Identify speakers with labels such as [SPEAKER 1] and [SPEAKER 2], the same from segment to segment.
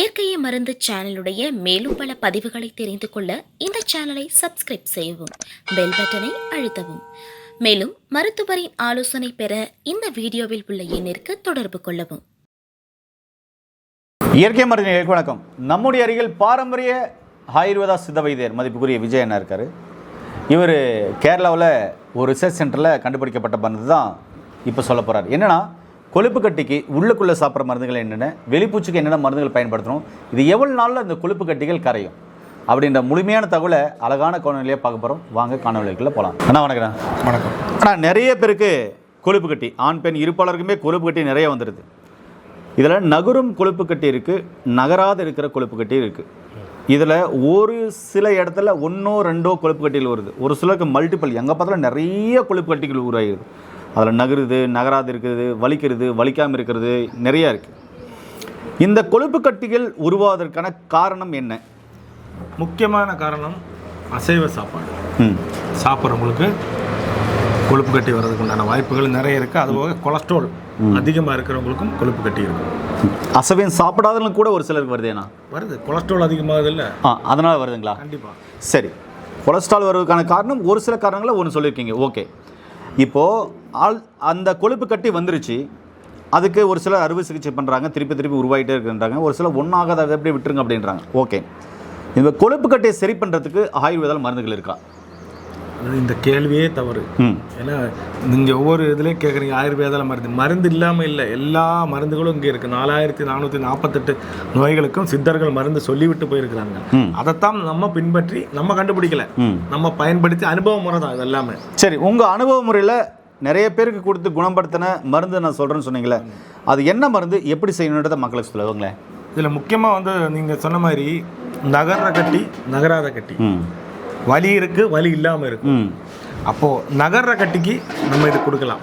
[SPEAKER 1] இயற்கையை மருந்து சேனலுடைய மேலும் பல பதிவுகளை தெரிந்து கொள்ள இந்த சேனலை சப்ஸ்கிரைப் செய்யவும், பெல் பட்டனை அழுத்தவும். மேலும் மருத்துவரின் ஆலோசனை பெற இந்த வீடியோவில் உள்ள எண்ணிற்கு தொடர்பு கொள்ளவும்.
[SPEAKER 2] இயற்கை மருந்து வணக்கம். நம்முடைய அருகில் பாரம்பரிய ஆயுர்வேதா சித்த வைத்தியர் மதிப்புக்குரிய விஜய் அண்ணா இருக்கார். இவர் கேரளாவில் ஒரு ரிசர்ச் சென்டரில் கண்டுபிடிக்கப்பட்ட மருந்து தான் இப்போ சொல்ல போகிறார். என்னென்னா, கொழுப்பு கட்டிக்கு உள்ளுக்குள்ளே சாப்பிட்ற மருந்துகள் என்னென்ன, வெளிப்பூச்சிக்கு என்னென்ன மருந்துகள் பயன்படுத்தணும், இது எவ்வளோ நாளில் இந்த கொழுப்பு கட்டிகள் கரையும் அப்படின்ற முழுமையான தகவலை அழகான காணொலியாக பார்க்க போகிறோம். வாங்க காணொலிக்குள்ளே போகலாம். அண்ணா வணக்கம்.
[SPEAKER 3] வணக்கம்.
[SPEAKER 2] ஆனால் நிறைய பேருக்கு கொழுப்பு கட்டி, ஆண் பெண் இருப்பாளருக்குமே கொழுப்பு கட்டி நிறைய வந்துடுது. இதில் நகரும் கொழுப்பு கட்டி இருக்குது, நகராது இருக்கிற கொழுப்பு கட்டி இருக்குது. இதில் ஒரு சில இடத்துல ஒன்றோ ரெண்டோ கொழுப்பு கட்டிகள் வருது. ஒரு சிலருக்கு மல்டிபிள், எங்கே பார்த்தாலும் நிறைய கொழுப்பு கட்டிகள் உருவாகிடுது. அதில் நகருது, நகராது இருக்கிறது, வலிக்கிறது, வலிக்காமல் இருக்கிறது, நிறையா இருக்குது. இந்த கொழுப்பு கட்டிகள் உருவாவதற்கான காரணம் என்ன?
[SPEAKER 3] முக்கியமான காரணம் அசைவ சாப்பாடு. சாப்பிட்றவங்களுக்கு கொழுப்பு கட்டி வர்றதுக்கு உண்டான வாய்ப்புகள் நிறைய இருக்குது. அதுபோக கொலஸ்ட்ரால் அதிகமாக இருக்கிறவங்களுக்கும் கொழுப்பு கட்டி இருக்கும்.
[SPEAKER 2] அசைவம் சாப்பிடாதவங்களுக்கு கூட ஒரு சிலருக்கு வருதேனா?
[SPEAKER 3] வருது. கொலஸ்ட்ரால் அதிகமாகுது இல்லை,
[SPEAKER 2] அதனால் வருதுங்களா?
[SPEAKER 3] கண்டிப்பாக.
[SPEAKER 2] சரி, கொலஸ்ட்ரால் வருவதற்கான காரணம் ஒரு சில காரணங்களை ஒன்று சொல்லியிருக்கீங்க. ஓகே, இப்போது அந்த கொழுப்பு கட்டி வந்துருச்சு, அதுக்கு ஒரு சிலர் அறுவை சிகிச்சை பண்ணுறாங்க, திருப்பி உருவாகிட்டே இருக்குன்றாங்க. ஒரு சிலர் ஒன்றாகாத அதை எப்படி விட்டுருங்க அப்படின்றாங்க. ஓகே, இந்த கொழுப்பு கட்டியை சரி பண்ணுறதுக்கு ஆயுர்வேதால் மருந்துகள் இருக்கா?
[SPEAKER 3] இந்த கேள்வியே தவறு. ஏன்னா நீங்கள் ஒவ்வொரு இதுலேயும் கேட்குறீங்க ஆயுர்வேதாவில் மருந்து இல்லாமல் இல்லை, எல்லா மருந்துகளும் இங்கே இருக்குது. 4448 நோய்களுக்கும் சித்தர்கள் மருந்து சொல்லிவிட்டு போயிருக்கிறாங்க. அதைத்தான் நம்ம பின்பற்றி நம்ம கண்டுபிடிக்கல, நம்ம பயன்படுத்தி அனுபவ முறை தான் இது எல்லாமே.
[SPEAKER 2] சரி, உங்கள் அனுபவ முறையில் நிறைய பேருக்கு கொடுத்து குணப்படுத்தின மருந்து நான் சொல்கிறேன்னு சொன்னீங்களே, அது என்ன மருந்து, எப்படி செய்யணுன்றதை மக்களுக்கு சொல்லுவாங்களே.
[SPEAKER 3] இதில் முக்கியமாக நீங்கள் சொன்ன மாதிரி நகர்ற கட்டி, நகராத கட்டி, வலி இருக்குது, வலி இல்லாமல் இருக்கு. அப்போது நகர்ற கட்டிக்கு நம்ம இது கொடுக்கலாம்.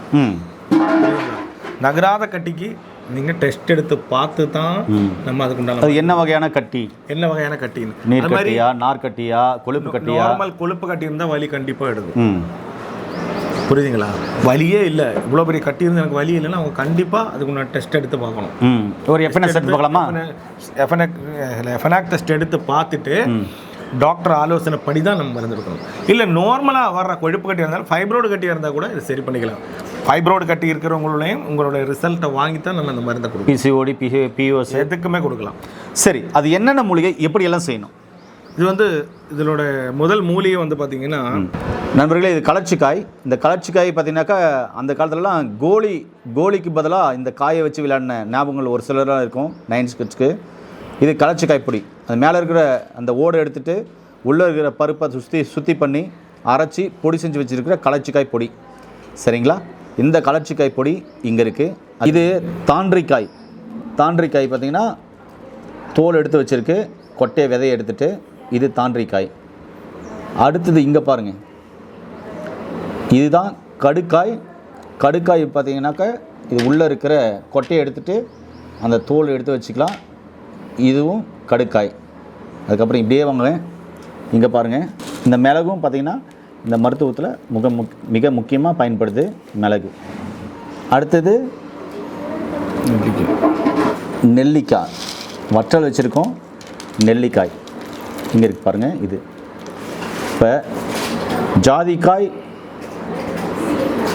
[SPEAKER 3] நகராத கட்டிக்கு நீங்கள் டெஸ்ட் எடுத்து பார்த்து தான் நம்ம அதுக்கு உண்டான
[SPEAKER 2] என்ன வகையான கட்டி,
[SPEAKER 3] என்ன வகையான கட்டின்னு,
[SPEAKER 2] நீர் கட்டியா, நார் கட்டியா, கொழுப்பு கட்டியா?
[SPEAKER 3] நார்மல் கொழுப்பு கட்டி இருந்தால் வலி கண்டிப்பாக எடுக்கும். புரியுதுங்களா? வலியே இல்லை, இவ்வளோ பெரிய கட்டி இருந்து எனக்கு வலி இல்லைன்னா அவங்க கண்டிப்பாக அதுக்கு உண்டான டெஸ்ட் எடுத்து பார்க்கணும்.
[SPEAKER 2] ஒரு எஃப்என்எஸ் எடுத்து பார்க்கலாமா?
[SPEAKER 3] எஃப்என்எக் டெஸ்ட் எடுத்து பார்த்துட்டு டாக்டர் ஆலோசனை படி தான் நம்ம மருந்து எடுக்கணும். இல்லை நார்மலாக வர்ற கொழுப்பு கட்டி இருந்தாலும் ஃபைப்ரோடு கட்டி இருந்தால் கூட இது சரி பண்ணிக்கலாம். ஃபைப்ரோடு கட்டி இருக்கிறவங்களையும் உங்களுடைய ரிசல்ட்டை வாங்கி தான் நம்ம அந்த மருந்தை கொடுக்கணும்.
[SPEAKER 2] பிசிஓடி, பிஓஎஸ் எதுக்குமே
[SPEAKER 3] கொடுக்கலாம்.
[SPEAKER 2] சரி, அது என்னென்ன மூலிகை, எப்படியெல்லாம் செய்யணும்?
[SPEAKER 3] இது இதனோட முதல் மூலிகை பார்த்தீங்கன்னா
[SPEAKER 2] நண்பர்களே, இது கலர்ச்சிக்காய். இந்த கலர்ச்சிக்காய் பார்த்தீங்கன்னாக்கா அந்த காலத்துலலாம் கோலிக்கு பதிலாக இந்த காயை வச்சு விளையாடின ஞாபகங்கள் ஒரு சிலராக இருக்கும் 9 கிட்ஸ்க்கு. இது கலர்ச்சிக்காய் பொடி. அது மேலே இருக்கிற அந்த ஓடை எடுத்துகிட்டு உள்ளே இருக்கிற பருப்பை சுற்றி பண்ணி அரைச்சி பொடி செஞ்சு வச்சுருக்கிற கலர்ச்சிக்காய் பொடி. சரிங்களா? இந்த கலர்ச்சிக்காய் பொடி இங்கே இருக்குது. இது தாண்டிக்காய். தாண்டிக்காய் பார்த்திங்கன்னா தோல் எடுத்து வச்சுருக்கு, கொட்டையை விதையை எடுத்துகிட்டு, இது தாண்டிக்காய். அடுத்தது இங்கே பாருங்கள், இதுதான் கடுக்காய். கடுக்காய் பார்த்திங்கனாக்கா இது உள்ளே இருக்கிற கொட்டையை எடுத்துகிட்டு அந்த தோல் எடுத்து வச்சுக்கலாம். இதுவும் கடுக்காய். அதுக்கப்புறம் இப்படியே வாங்க, இங்கே பாருங்கள், இந்த மிளகும் பார்த்திங்கன்னா இந்த மருத்துவத்தில் மிக முக்கியமாக பயன்படுது மிளகு. அடுத்தது நெல்லிக்காய், வற்றல் வச்சுருக்கோம். நெல்லிக்காய் இங்கே இருக்குது பாருங்கள். இது இப்போ ஜாதிக்காய்,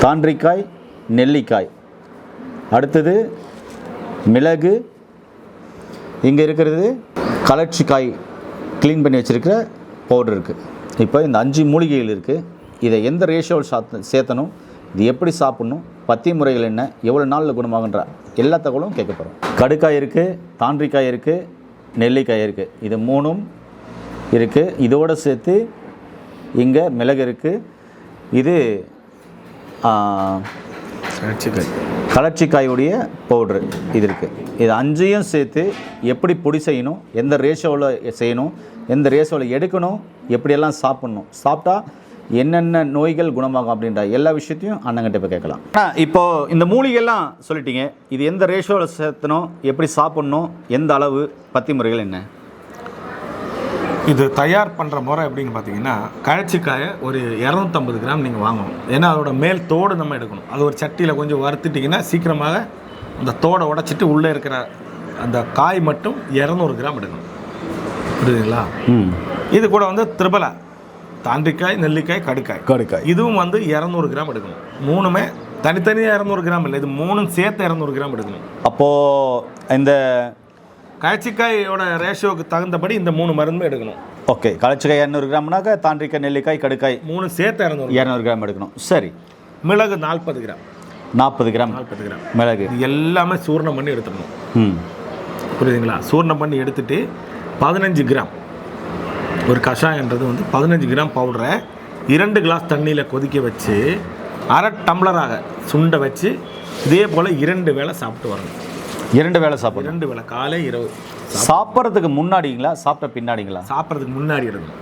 [SPEAKER 2] தாண்டிக்காய், நெல்லிக்காய். அடுத்தது மிளகு, இங்கே இருக்கிறது கலர்ச்சிக்காய் க்ளீன் பண்ணி வச்சுருக்கிற பவுடர் இருக்குது. இப்போ இந்த 5 மூலிகைகள் இருக்குது. இதை எந்த ரேஷியோவில் சேர்த்தணும், இது எப்படி சாப்பிட்ணும், பத்திய முறைகள் என்ன, எவ்வளோ நாளில் குணமாகன்ற எல்லா தகவலும் கேட்க போகிறோம். கடுக்காய் இருக்குது, தாண்டிக்காய் இருக்குது, நெல்லிக்காய் இருக்குது. இது 3ம் இருக்குது. இதோடு சேர்த்து இங்கே மிளகு இருக்குது. இது கலர்ச்சிக்காயுடைய பவுட்ரு இது இருக்குது. இது 5ஐயும் சேர்த்து எப்படி பொடி செய்யணும், எந்த ரேஷோவில் செய்யணும், எந்த ரேஷோவில் எடுக்கணும், எப்படியெல்லாம் சாப்பிட்ணும், சாப்பிட்டா என்னென்ன நோய்கள் குணமாகும் அப்படின்ற எல்லா விஷயத்தையும் அண்ணங்கிட்ட இப்போ கேட்கலாம். இப்போது இந்த மூலிகைலாம் சொல்லிட்டீங்க, இது எந்த ரேஷோவில் சேர்த்தணும், எப்படி சாப்பிட்ணும், எந்த அளவு, பத்தி முறைகள் என்ன?
[SPEAKER 3] இது தயார் பண்ணுற முறை எப்படின்னு பார்த்தீங்கன்னா, கழச்சிக்காயை ஒரு 250 கிராம் நீங்கள் வாங்கணும். ஏன்னா அதோட மேல் தோடு நம்ம எடுக்கணும். அது ஒரு சட்டியில் கொஞ்சம் வறுத்துட்டிங்கன்னா சீக்கிரமாக அந்த தோடை உடைச்சிட்டு உள்ளே இருக்கிற அந்த காய் மட்டும் 200 கிராம் எடுக்கணும். புரியுதுங்களா?
[SPEAKER 2] ம்.
[SPEAKER 3] இது கூட வந்து திரிபலா, தாண்டிக்காய், நெல்லிக்காய், கடுக்காய் இதுவும் வந்து 200 கிராம் எடுக்கணும். மூணுமே தனித்தனியாக 200 கிராம் இல்லை, இது மூணும் சேர்த்து 200 கிராம் எடுக்கணும்.
[SPEAKER 2] அப்போது இந்த
[SPEAKER 3] கழச்சிக்காயோட ரேஷியோவுக்கு தகுந்தபடி இந்த 3 மருந்துமே எடுக்கணும்.
[SPEAKER 2] ஓகே, கலச்சிக்காய் 200 கிராம்னாக்கா தாண்டிக்காய், நெல்லிக்காய், கடுக்காய்
[SPEAKER 3] 3 சேர்த்து
[SPEAKER 2] 200 கிராம் எடுக்கணும். சரி.
[SPEAKER 3] மிளகு 40 கிராம்
[SPEAKER 2] 40 கிராம் மிளகு.
[SPEAKER 3] இது எல்லாமே சூர்ணம் பண்ணி எடுத்துக்கணும்.
[SPEAKER 2] ம்.
[SPEAKER 3] புரியுதுங்களா? சூர்ணம் பண்ணி எடுத்துட்டு 15 கிராம் ஒரு கஷாயன்றது வந்து 15 கிராம் பவுடரை 2 கிளாஸ் தண்ணியில் கொதிக்க வச்சு அரை டம்ளராக சுண்ட வச்சு இதே போல் 2 வேளை சாப்பிட்டு வரணும்.
[SPEAKER 2] 2 வேளை சாப்பிடணும்.
[SPEAKER 3] 2 வேளை, காலை இரவு.
[SPEAKER 2] சாப்பிட்றதுக்கு முன்னாடிங்களா சாப்பிட்ட பின்னாடிங்களா?
[SPEAKER 3] சாப்பிட்றதுக்கு முன்னாடி எடுக்கணும்.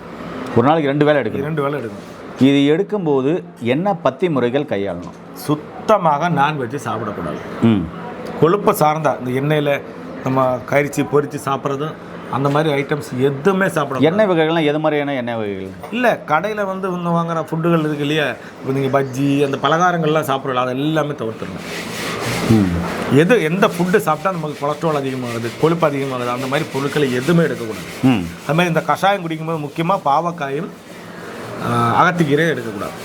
[SPEAKER 2] ஒரு நாளைக்கு 2 வேளை எடுக்கணும்.
[SPEAKER 3] 2 வேளை எடுக்கணும்.
[SPEAKER 2] இது எடுக்கும்போது என்ன பத்தி முறைகள் கையாளணும்?
[SPEAKER 3] சுத்தமாக நான்வெஜ்ஜு சாப்பிடக்கூடாது.
[SPEAKER 2] ம்.
[SPEAKER 3] கொழுப்பை சார்ந்தா இந்த எண்ணெயில் நம்ம கரிச்சு பொரித்து சாப்பிட்றதும் அந்த மாதிரி ஐட்டம்ஸ் எதுவுமே சாப்பிட.
[SPEAKER 2] எண்ணெய் வகைகள்லாம் எது மாதிரியான எண்ணெய் வகைகள்?
[SPEAKER 3] இல்லை, கடையில் வந்து இன்னும் வாங்குற ஃபுட்டுகள் இருக்கு இல்லையா, இப்போ நீங்கள் பஜ்ஜி அந்த பலகாரங்கள்லாம் சாப்பிடலாம், அது எல்லாமே தவிர்த்துருங்க. எந்த ஃபுட்டு சாப்பிட்டா நமக்கு கொலஸ்ட்ரால் அதிகமாகுது, கொழுப்பு அதிகமாகுது, அந்த மாதிரி பொருட்களை எதுவுமே எடுக்கக்கூடாது. அது மாதிரி இந்த கஷாயம் குடிக்கும்போது முக்கியமாக பாவக்காயும் அகத்திக்கீரையும் எடுக்கக்கூடாது.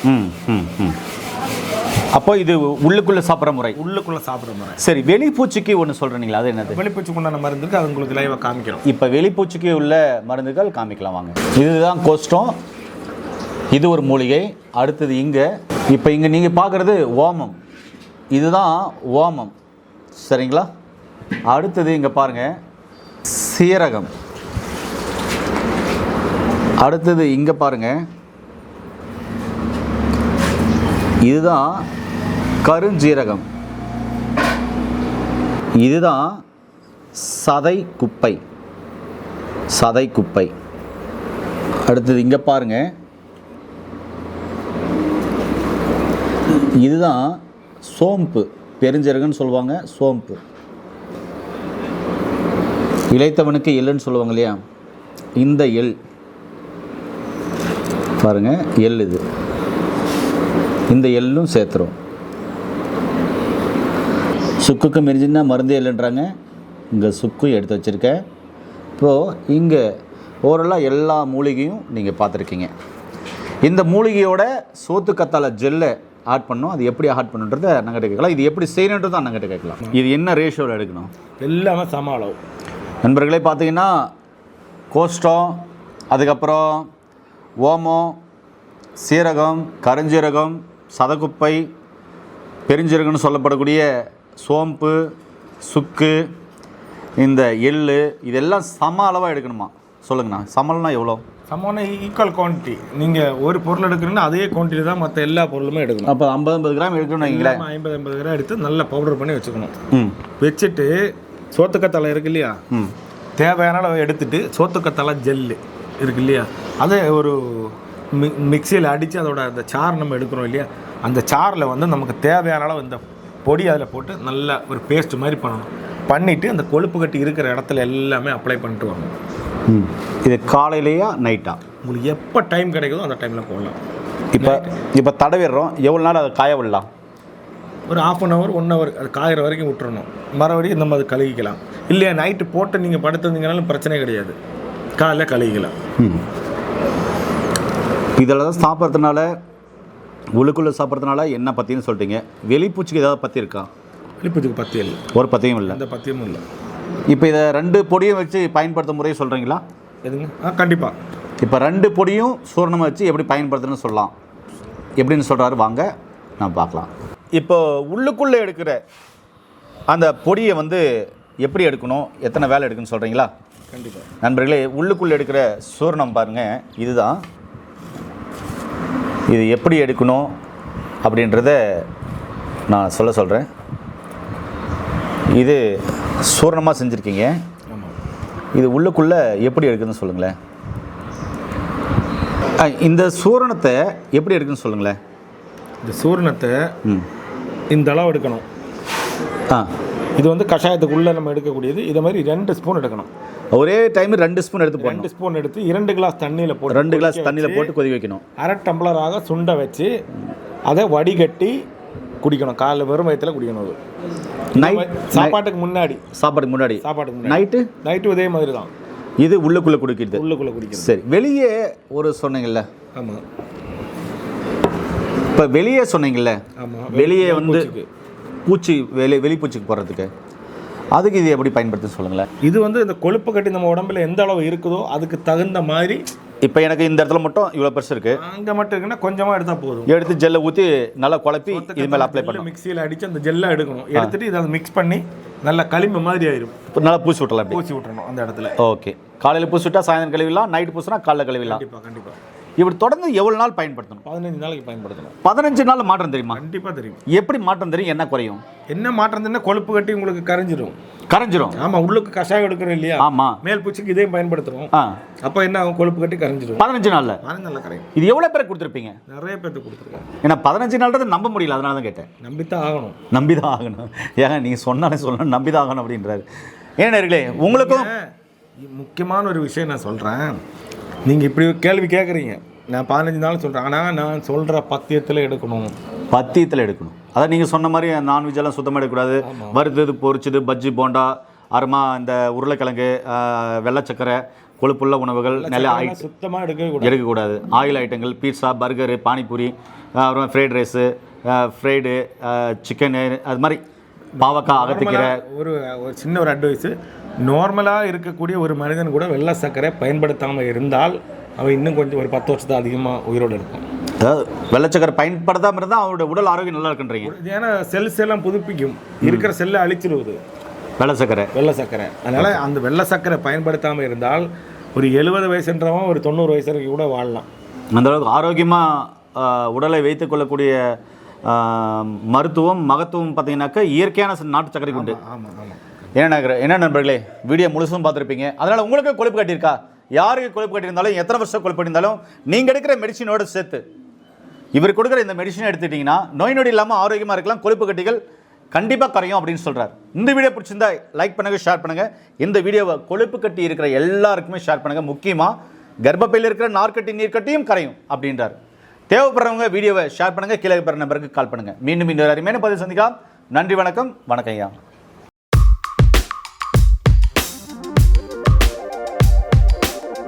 [SPEAKER 2] அப்போ இது உள்ளுக்குள்ளே சாப்பிட்ற முறை.
[SPEAKER 3] உள்ளுக்குள்ளே சாப்பிட்ற முறை.
[SPEAKER 2] சரி, வெளிப்பூச்சிக்கு ஒன்று சொல்கிறீங்களா? அது என்னது?
[SPEAKER 3] வெளிப்பூச்சிக்கு உண்டான மருந்து இருக்குது, அது உங்களுக்கு லைவாக காமிக்கிறோம்.
[SPEAKER 2] இப்போ வெளிப்பூச்சிக்கு உள்ள மருந்துகள் காமிக்கலாம் வாங்க. இதுதான் கோஷ்டம், இது ஒரு மூலிகை. அடுத்தது இங்கே, இப்போ இங்கே நீங்கள் பார்க்குறது ஓமம், இதுதான் ஓமம். சரிங்களா? அடுத்தது இங்கே பாருங்கள் சீரகம். அடுத்தது இங்கே பாருங்கள், இதுதான் கருஞ்சீரகம். இதுதான் சதை குப்பை. அடுத்தது இங்கே பாருங்க, இதுதான் சோம்பு, பெருஞ்சீரகம்னு சொல்லுவாங்க. சோம்பு இளைத்தவனுக்கு எள்ளுன்னு சொல்லுவாங்க இல்லையா, இந்த எள் பாருங்க, எள். இது இந்த எள்ளும் சேர்த்துரும். சுக்குக்கு மிரிஞ்சின்னா மருந்து எள்ளுன்றாங்க. இங்கே சுக்கும் எடுத்து வச்சுருக்கேன். இப்போது இங்கே ஓரளவு எல்லா மூலிகையும் நீங்கள் பார்த்துருக்கீங்க. இந்த மூலிகையோட சோத்துக்கத்தாழை ஜெல்லை ஆட் பண்ணோம். அது எப்படி ஆட் பண்ணுன்றதை நாங்கள் கேட்கலாம். இது எப்படி செய்யணுன்றது நாங்கள் கேட்கலாம். இது என்ன ரேஷியோவில் எடுக்கணும்?
[SPEAKER 3] எல்லாமே சம அளவு.
[SPEAKER 2] நண்பர்களே பார்த்தீங்கன்னா கோஷ்டம், அதுக்கப்புறம் ஓமம், சீரகம், கருஞ்சீரகம், சதகுப்பை, பெருஞ்சீரகம்னு சொல்லப்படக்கூடிய சோம்பு, சுக்கு, இந்த எள், இதெல்லாம் சம அளவாக எடுக்கணுமா? சொல்லுங்கண்ணா, சமல்னா எவ்வளோ?
[SPEAKER 3] சமமான ஈக்குவல் குவான்டிட்டி. நீங்கள் ஒரு பொருள் எடுக்கணும்னா அதே குவான்டிட்டி தான் மற்ற எல்லா பொருளுமே எடுக்கணும்.
[SPEAKER 2] அப்போ 50 கிராம் எடுக்கணும். நீங்களே
[SPEAKER 3] 50 கிராம் எடுத்து நல்லா பவுடர் பண்ணி வச்சுக்கணும். வச்சுட்டு சோத்துக்கத்தலை இருக்கு இல்லையா, தேவையான அளவு எடுத்துட்டு சோத்துக்கத்தலை ஜெல்லு இருக்கு இல்லையா, அதை ஒரு மிக்சியில் அடித்து அதோட அந்த சார் நம்ம எடுக்கிறோம் இல்லையா, அந்த சாரில் வந்து நமக்கு தேவையான அளவு இந்த பொடி அதில் போட்டு நல்லா ஒரு பேஸ்ட் மாதிரி பண்ணணும். பண்ணிவிட்டு அந்த கொழுப்பு கட்டி இருக்கிற இடத்துல எல்லாமே அப்ளை பண்ணிட்டு வரணும்.
[SPEAKER 2] இது காலையிலையா நைட்டா?
[SPEAKER 3] உங்களுக்கு எப்போ டைம் கிடைக்குதோ அந்த டைமில் போடலாம்.
[SPEAKER 2] இப்போ தடவிடுறோம், எவ்வளோ நாள் அதை காய விடலாம்?
[SPEAKER 3] ஒரு 1/2 hour 1 hour அது காயிற வரைக்கும் விட்டுறணும். மறுபடியும் நம்ம அது கழுகிக்கலாம். இல்லையா நைட்டு போட்டு நீங்கள் படுத்துருந்தீங்கனாலும் பிரச்சனை கிடையாது, காலையில் கழுகிக்கலாம்.
[SPEAKER 2] இதில் தான் சாப்பிட்றதுனால, உள்ளுக்குள்ளே சாப்பிட்றதுனால என்ன பற்றின்னு சொல்லிட்டீங்க. வெளிப்பூச்சிக்கு ஏதாவது பற்றி இருக்கா?
[SPEAKER 3] வெளிப்பூச்சிக்கு பற்றி இல்லை, ஒரு
[SPEAKER 2] பற்றியும் இல்லை,
[SPEAKER 3] அந்த பற்றியும் இல்லை.
[SPEAKER 2] இப்போ இதை 2 பொடியும் வச்சு பயன்படுத்த முறையை சொல்கிறீங்களா?
[SPEAKER 3] எதுங்க? கண்டிப்பாக.
[SPEAKER 2] இப்போ 2 பொடியும் சூரணமாக வச்சு எப்படி பயன்படுத்துன்னு சொல்லலாம். எப்படின்னு சொல்கிறாரு, வாங்க நான் பார்க்கலாம். இப்போ உள்ளுக்குள்ளே எடுக்கிற அந்த பொடியை வந்து எப்படி எடுக்கணும், எத்தனை வேலை எடுக்குன்னு சொல்கிறீங்களா?
[SPEAKER 3] கண்டிப்பாக.
[SPEAKER 2] நண்பர்களே, உள்ளுக்குள்ளே எடுக்கிற சூரணம் பாருங்கள், இதுதான். இது எப்படி எடுக்கணும் அப்படின்றத நான் சொல்கிறேன். இது சூரணமாக செஞ்சுருக்கீங்க. இது உள்ளுக்குள்ளே எப்படி எடுக்குதுன்னு சொல்லுங்களேன். இந்த சூரணத்தை எப்படி எடுக்குன்னு சொல்லுங்களேன்.
[SPEAKER 3] இந்த சூரணத்தை இந்த அளவு எடுக்கணும். இது வந்து கஷாயத்துக்குள்ளே நம்ம எடுக்கக்கூடியது. இதை மாதிரி 2 ஸ்பூன் எடுக்கணும்.
[SPEAKER 2] ஒரே டைம் 2 ஸ்பூன் எடுத்து
[SPEAKER 3] 2 ஸ்பூன் எடுத்து 2 கிளாஸ் தண்ணியில் போட்டு
[SPEAKER 2] 2 கிளாஸ் தண்ணியில் போட்டு கொதி வைக்கணும்.
[SPEAKER 3] அரை டம்ளராக சுண்ட வச்சு அதை வடிகட்டி குடிக்கணும். காலைல வெறும் வயிற்றில் குடிக்கணும். சாப்பாட்டுக்கு முன்னாடி நைட்டு இதே மாதிரி தான்.
[SPEAKER 2] இது உள்ளுக்குள்ளே குடிக்கிறது. சரி, வெளியே ஒரு சொன்னீங்கல்ல.
[SPEAKER 3] ஆமாம்.
[SPEAKER 2] இப்போ வெளியே சொன்னீங்கல்ல.
[SPEAKER 3] ஆமாம்.
[SPEAKER 2] வெளியே வந்து பூச்சி வெளிப்பூச்சிக்கு போடுறதுக்கு அதுக்கு இது எப்படி பயன்படுத்துன்னு சொல்லுங்களேன்.
[SPEAKER 3] இது வந்து இந்த கொழுப்பு கட்டி நம்ம உடம்புல எந்த அளவு இருக்குதோ அதுக்கு தகுந்த மாதிரி.
[SPEAKER 2] இப்போ எனக்கு இந்த இடத்துல மட்டும் இவ்வளோ பெருசு இருக்குது,
[SPEAKER 3] அங்கே மட்டும் இருக்குன்னா கொஞ்சமாக எடுத்தால் போதும்.
[SPEAKER 2] எடுத்து ஜெல்லை ஊற்றி நல்லா குழப்பி இது மேலே அப்ளை பண்ணி
[SPEAKER 3] மிக்சியில் அடித்து அந்த ஜெல்லை எடுக்கணும். எடுத்துட்டு இதை மிக்ஸ் பண்ணி நல்லா களிம்பு மாதிரி ஆயிரும்.
[SPEAKER 2] இப்போ நல்லா பூசி விட்டலாம்.
[SPEAKER 3] பூசி விட்டுறணும் அந்த இடத்துல.
[SPEAKER 2] ஓகே, காலையில் பூசி விட்டா சாயந்தரம் கழுவிடலாம், நைட்டு பூசினா காலையில் கழுவிடலாம்.
[SPEAKER 3] கண்டிப்பாக.
[SPEAKER 2] இப்படி தொடர்ந்து எவ்வளோ நாள் பயன்படுத்தணும்?
[SPEAKER 3] 15 நாளைக்கு பயன்படுத்தணும்.
[SPEAKER 2] 15 நாள் மாற்றம் தெரியுமா?
[SPEAKER 3] கண்டிப்பாக தெரியும்.
[SPEAKER 2] எப்படி மாற்றம் தெரியும்? என்ன குறையும்?
[SPEAKER 3] என்ன மாற்றம் தெரியும்னா கொழுப்பு கட்டி உங்களுக்கு கரைஞ்சிரும். ஆமாம், உள்ளுக்கு கஷாயம் எடுக்கிறோம் இல்லையா?
[SPEAKER 2] ஆமாம்.
[SPEAKER 3] மேல் பூச்சிக்கு இதையும் பயன்படுத்துகிறோம். அப்போ என்ன ஆகும்? கொழுப்பு கட்டி கரைஞ்சிரும்
[SPEAKER 2] 15 நாளில்.
[SPEAKER 3] 15 நாளில் கரையும்.
[SPEAKER 2] இது எவ்வளோ பேர் கொடுத்துருப்பீங்க?
[SPEAKER 3] நிறைய பேர்த்து கொடுத்துருக்கேன்.
[SPEAKER 2] ஏன்னா 15 நாள்ன்றது நம்ப முடியல, அதனால தான் கேட்டேன்.
[SPEAKER 3] நம்பித்தான் ஆகணும்.
[SPEAKER 2] ஏங்க நீங்கள் சொன்னாலும் நம்பிதான் ஆகணும் அப்படின்றாரு. ஏன்னர்களே, உங்களுக்கும்
[SPEAKER 3] முக்கியமான ஒரு விஷயம் நான் சொல்கிறேன். நீங்கள் இப்படி கேள்வி கேட்குறீங்க, நான் 15 நாள் சொல்கிறேன். ஆனால் நான் சொல்கிற பத்தியத்தில் எடுக்கணும்.
[SPEAKER 2] அதான் நீங்கள் சொன்ன மாதிரி நான்வெஜ்ஜெல்லாம் சுத்தமாக எடுக்கக்கூடாது. வறுத்தது, பொரிச்சது, பஜ்ஜி, போண்டா, அருமா இந்த உருளைக்கிழங்கு, வெள்ளைச்சக்கரை, கொழுப்புள்ள உணவுகள் நிறைய
[SPEAKER 3] சுத்தமாக
[SPEAKER 2] எடுக்கக்கூடாது. ஆயில் ஐட்டங்கள், பீட்சா, பர்கரு, பானிபூரி, அப்புறம் ஃப்ரைட் ரைஸு, ஃப்ரைடு சிக்கனு, அது மாதிரி பாவக்காய், அகத்திக்கீரை.
[SPEAKER 3] ஒரு சின்ன ஒரு அட்வைஸு, நார்மலாக இருக்கக்கூடிய ஒரு மனிதன் கூட வெள்ளை சர்க்கரை பயன்படுத்தாமல் இருந்தால் அவன் இன்னும் கொஞ்சம் ஒரு 10 வருஷத்தை அதிகமாக உயிரோடு இருக்கும்.
[SPEAKER 2] அதாவது வெள்ளச்சக்கரை பயன்படுத்தாமல் இருந்தால் அவரோட உடல் ஆரோக்கியம் நல்லா இருக்குன்றீங்க.
[SPEAKER 3] ஏன்னா செல்ஸ் எல்லாம் புதுப்பிக்கும், இருக்கிற செல்லை அழிச்சிருவது வெள்ளை சர்க்கரை. அதனால் அந்த வெள்ளை சர்க்கரை பயன்படுத்தாமல் இருந்தால் ஒரு 70 வயசுன்றவன் ஒரு 90 வயசு வரைக்கும் கூட வாழலாம்.
[SPEAKER 2] அந்தளவுக்கு ஆரோக்கியமாக உடலை வைத்துக்கொள்ளக்கூடிய மகத்துவம் பார்த்தீங்கன்னாக்கா இயற்கையான நாட்டு சர்க்கரைக்கு உண்டு. என்ன நண்பர்களே, வீடியோ முழுசும் பார்த்துருப்பீங்க. அதனால் உங்களுக்கு கொழுப்பு கட்டியிருக்கா? யாருக்கு கொழுப்பு கட்டியிருந்தாலும், எத்தனை வருஷம் கொழுப்பு கட்டியிருந்தாலும், நீங்கள் எடுக்கிற மெடிசினோடு சேர்த்து இவர் கொடுக்குற இந்த மெடிசனை எடுத்துக்கிட்டிங்கன்னா நோய் நொடி இல்லாமல் ஆரோக்கியமாக இருக்கலாம். கொழுப்பு கட்டிகள் கண்டிப்பாக குறையும் அப்படின்னு சொல்கிறார். இந்த வீடியோ பிடிச்சிருந்தா லைக் பண்ணுங்கள், ஷேர் பண்ணுங்கள். இந்த வீடியோவை கொழுப்பு கட்டி இருக்கிற எல்லாருக்குமே ஷேர் பண்ணுங்கள். முக்கியமாக கர்ப்பப்பையில் இருக்கிற நார்க்கட்டி நீர்க்கட்டியும் கரையும் அப்படின்றார். தேவைப்படுறவங்க வீடியோவை ஷேர் பண்ணுங்கள். கீழே பெற நம்பருக்கு கால் பண்ணுங்கள். மீண்டும் இன்னொரு அருமையான பதிவு சந்திக்கலாம். நன்றி, வணக்கம். ஐயா.